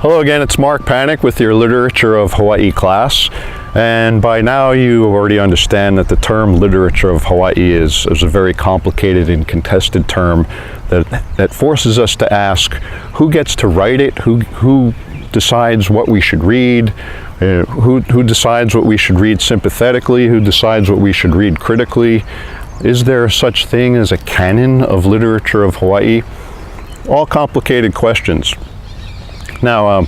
Hello again, it's Mark Panic with your Literature of Hawaii class. And by now you already understand that the term Literature of Hawaii is a very complicated and contested term that forces us to ask who gets to write it, who decides what we should read, who decides what we should read sympathetically, who decides what we should read critically. Is there such thing as a canon of literature of Hawaii? All complicated questions. Now,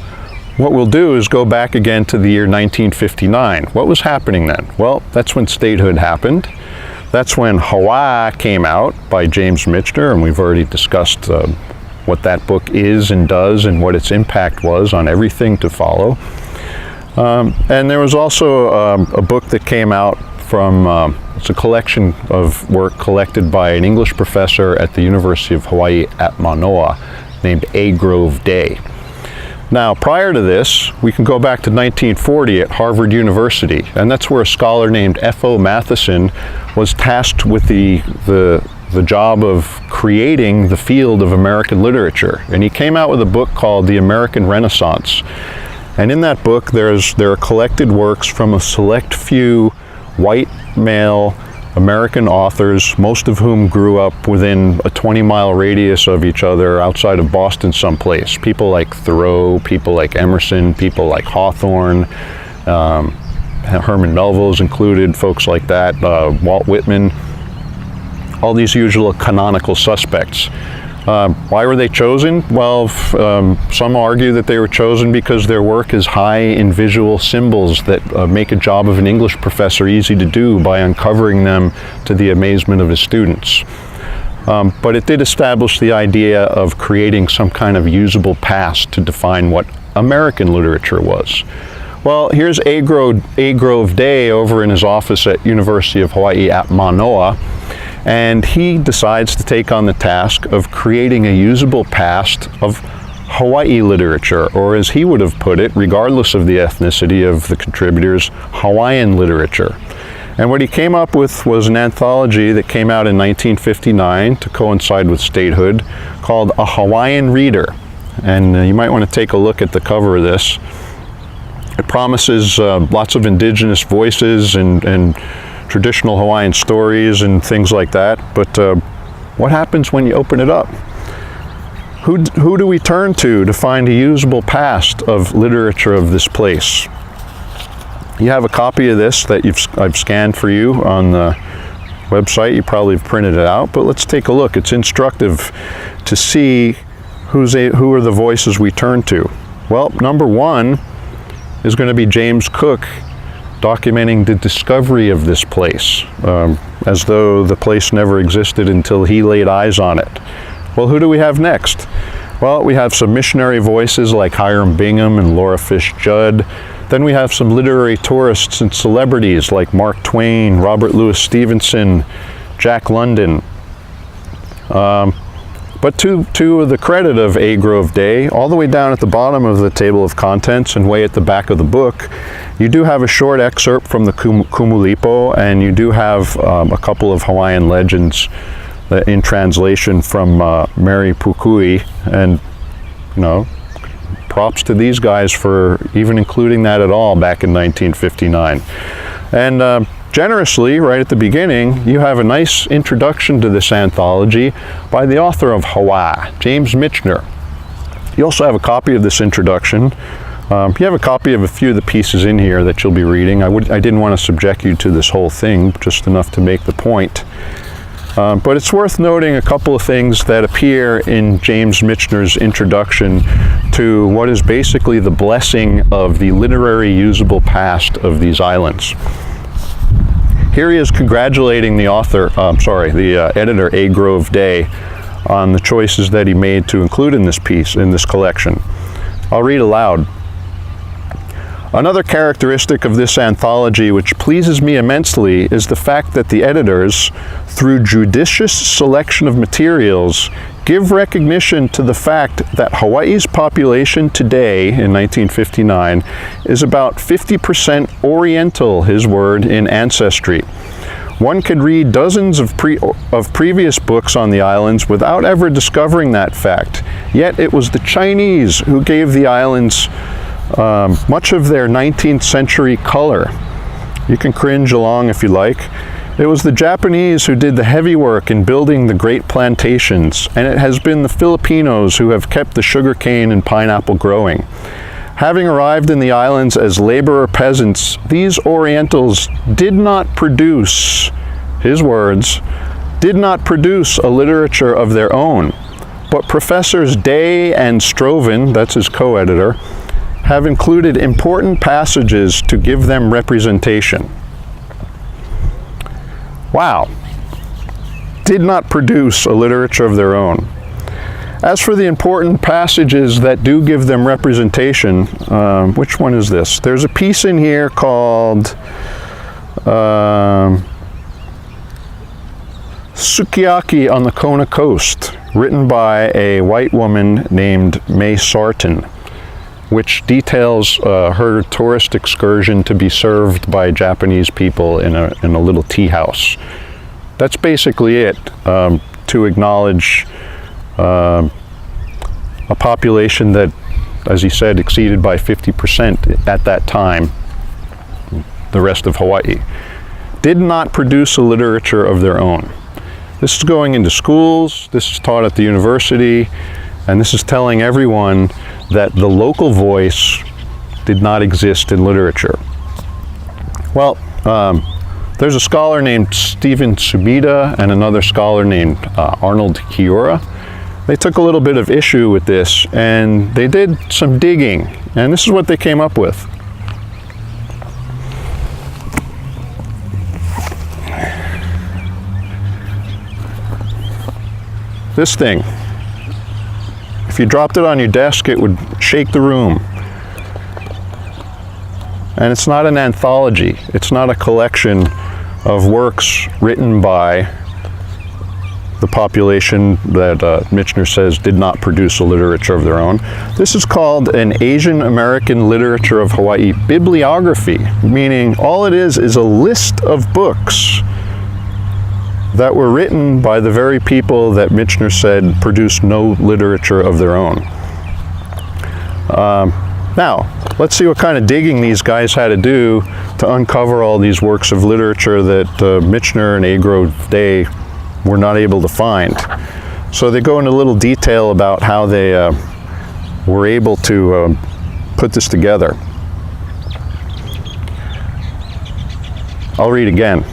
what we'll do is go back again to the year 1959. What was happening then? Well, that's when statehood happened. That's when Hawaii came out by James Michener, and we've already discussed what that book is and does and what its impact was on everything to follow. And there was also a book that came out from, it's a collection of work collected by an English professor at the University of Hawaii at Manoa named A. Grove Day. Now, prior to this, we can go back to 1940 at Harvard University, and that's where a scholar named F.O. Matheson was tasked with the job of creating the field of American literature. And he came out with a book called The American Renaissance. And in that book, there are collected works from a select few white male American authors, most of whom grew up within a 20-mile radius of each other outside of Boston someplace. People like Thoreau, people like Emerson, people like Hawthorne, Herman Melville's included, folks like that, Walt Whitman, all these usual canonical suspects. Why were they chosen? Well, some argue that they were chosen because their work is high in visual symbols that make a job of an English professor easy to do by uncovering them to the amazement of his students. But it did establish the idea of creating some kind of usable past to define what American literature was. Well, here's A. Grove Day over in his office at University of Hawaii at Manoa. And he decides to take on the task of creating a usable past of Hawaii literature, or as he would have put it, regardless of the ethnicity of the contributors, Hawaiian literature. And what he came up with was an anthology that came out in 1959 to coincide with statehood called A Hawaiian Reader. And you might want to take a look at the cover of this. It promises lots of indigenous voices and traditional Hawaiian stories and things like that, but what happens when you open it up? Who do we turn to find a usable past of literature of this place? You have a copy of this that I've scanned for you on the website. You probably have printed it out, but let's take a look. It's instructive to see who are the voices we turn to. Well, number one is going to be James Cook, documenting the discovery of this place, as though the place never existed until he laid eyes on it. Well, who do we have next? Well, we have some missionary voices like Hiram Bingham and Laura Fish Judd. Then we have some literary tourists and celebrities like Mark Twain, Robert Louis Stevenson, Jack London. But to the credit of A. Grove Day, all the way down at the bottom of the table of contents and way at the back of the book, you do have a short excerpt from the Kumulipo, and you do have a couple of Hawaiian legends in translation from Mary Pukui. And, you know, props to these guys for even including that at all back in 1959. And generously, right at the beginning, you have a nice introduction to this anthology by the author of Hawaii, James Michener. You also have a copy of this introduction. You have a copy of a few of the pieces in here that you'll be reading. I didn't want to subject you to this whole thing, just enough to make the point. But it's worth noting a couple of things that appear in James Michener's introduction to what is basically the blessing of the literary usable past of these islands. Here he is congratulating the editor A. Grove Day on the choices that he made to include in this piece, in this collection. I'll read aloud. Another characteristic of this anthology which pleases me immensely is the fact that the editors, through judicious selection of materials, give recognition to the fact that Hawaii's population today, in 1959, is about 50% Oriental, his word, in ancestry, One could read dozens of previous books on the islands without ever discovering that fact. Yet it was the Chinese who gave the islands much of their 19th century color. You can cringe along if you like. It was the Japanese who did the heavy work in building the great plantations, and it has been the Filipinos who have kept the sugarcane and pineapple growing. Having arrived in the islands as laborer peasants, these Orientals did not produce, his words, did not produce a literature of their own, but Professors Day and Stroven, that's his co-editor, have included important passages to give them representation. Wow. Did not produce a literature of their own. As for the important passages that do give them representation, which one is this? There's a piece in here called Sukiyaki on the Kona Coast, written by a white woman named May Sarton, which details her tourist excursion to be served by Japanese people in a little tea house. That's basically it, to acknowledge a population that, as he said, exceeded by 50% at that time the rest of Hawaii. Did not produce a literature of their own. This is going into schools, this is taught at the university, and this is telling everyone that the local voice did not exist in literature. Well, there's a scholar named Stephen Sumida and another scholar named Arnold Kiura. They took a little bit of issue with this, and they did some digging, and this is what they came up with. This thing. If you dropped it on your desk, it would shake the room. And it's not an anthology. It's not a collection of works written by the population that Michener says did not produce a literature of their own. This is called an Asian American Literature of Hawaii bibliography, meaning all it is a list of books that were written by the very people that Michener said produced no literature of their own. Now, let's see what kind of digging these guys had to do to uncover all these works of literature that Michener and Agro Day were not able to find. So they go into a little detail about how they were able to put this together. I'll read again.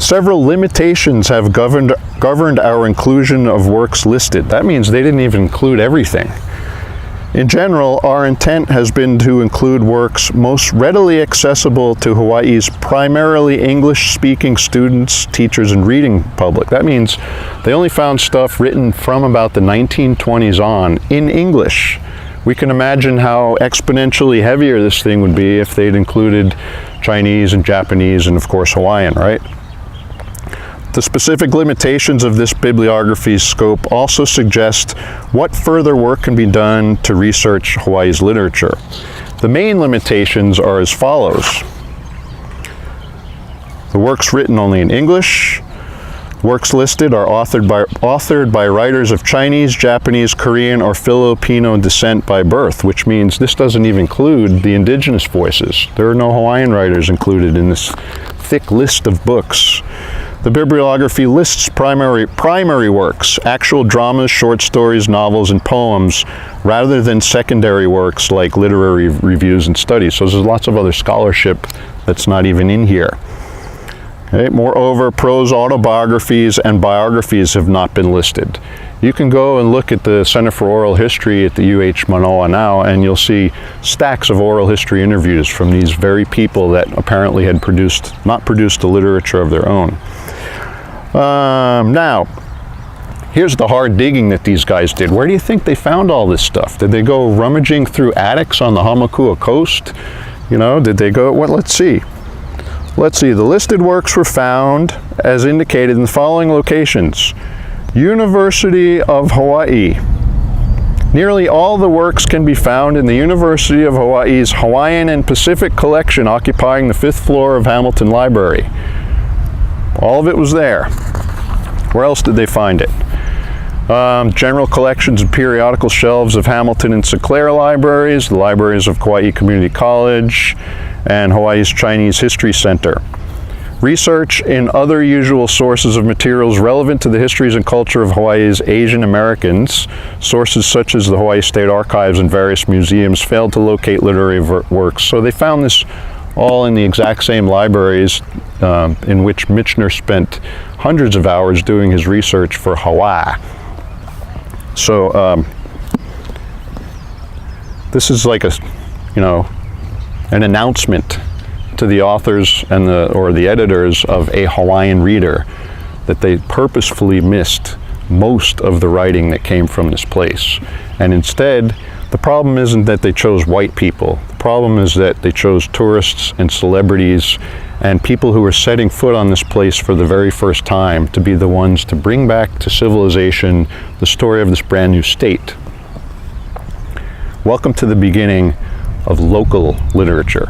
Several limitations have governed our inclusion of works listed. That means they didn't even include everything. In general, our intent has been to include works most readily accessible to Hawaii's primarily English-speaking students, teachers, and reading public. That means they only found stuff written from about the 1920s on in English. We can imagine how exponentially heavier this thing would be if they'd included Chinese and Japanese and, of course, Hawaiian, right? The specific limitations of this bibliography's scope also suggest what further work can be done to research Hawaii's literature. The main limitations are as follows. The works written only in English. Works listed are authored by writers of Chinese, Japanese, Korean, or Filipino descent by birth, which means this doesn't even include the indigenous voices. There are no Hawaiian writers included in this thick list of books. The bibliography lists primary works, actual dramas, short stories, novels, and poems, rather than secondary works like literary reviews and studies. So there's lots of other scholarship that's not even in here. Okay. Moreover, prose autobiographies and biographies have not been listed. You can go and look at the Center for Oral History at the UH Manoa now, and you'll see stacks of oral history interviews from these very people that apparently had not produced a literature of their own. Now, here's the hard digging that these guys did. Where do you think they found all this stuff? Did they go rummaging through attics on the Hamakua coast? You know, did they go, let's see. Let's see, the listed works were found, as indicated, in the following locations. University of Hawaii. Nearly all the works can be found in the University of Hawaii's Hawaiian and Pacific collection occupying the 5th floor of Hamilton Library. all of it was there. Where else did they find it? General collections and periodical shelves of Hamilton and Sinclair libraries, the libraries of Kauai Community College, and Hawaii's Chinese History Center. Research in other usual sources of materials relevant to the histories and culture of Hawaii's Asian Americans, sources such as the Hawaii State Archives and various museums, failed to locate literary works. So they found this all in the exact same libraries in which Michener spent hundreds of hours doing his research for Hawaii. So this is like an announcement to the authors and the editors of A Hawaiian Reader that they purposefully missed most of the writing that came from this place. And instead, the problem isn't that they chose white people. The problem is that they chose tourists and celebrities and people who were setting foot on this place for the very first time to be the ones to bring back to civilization the story of this brand new state. Welcome to the beginning of local literature.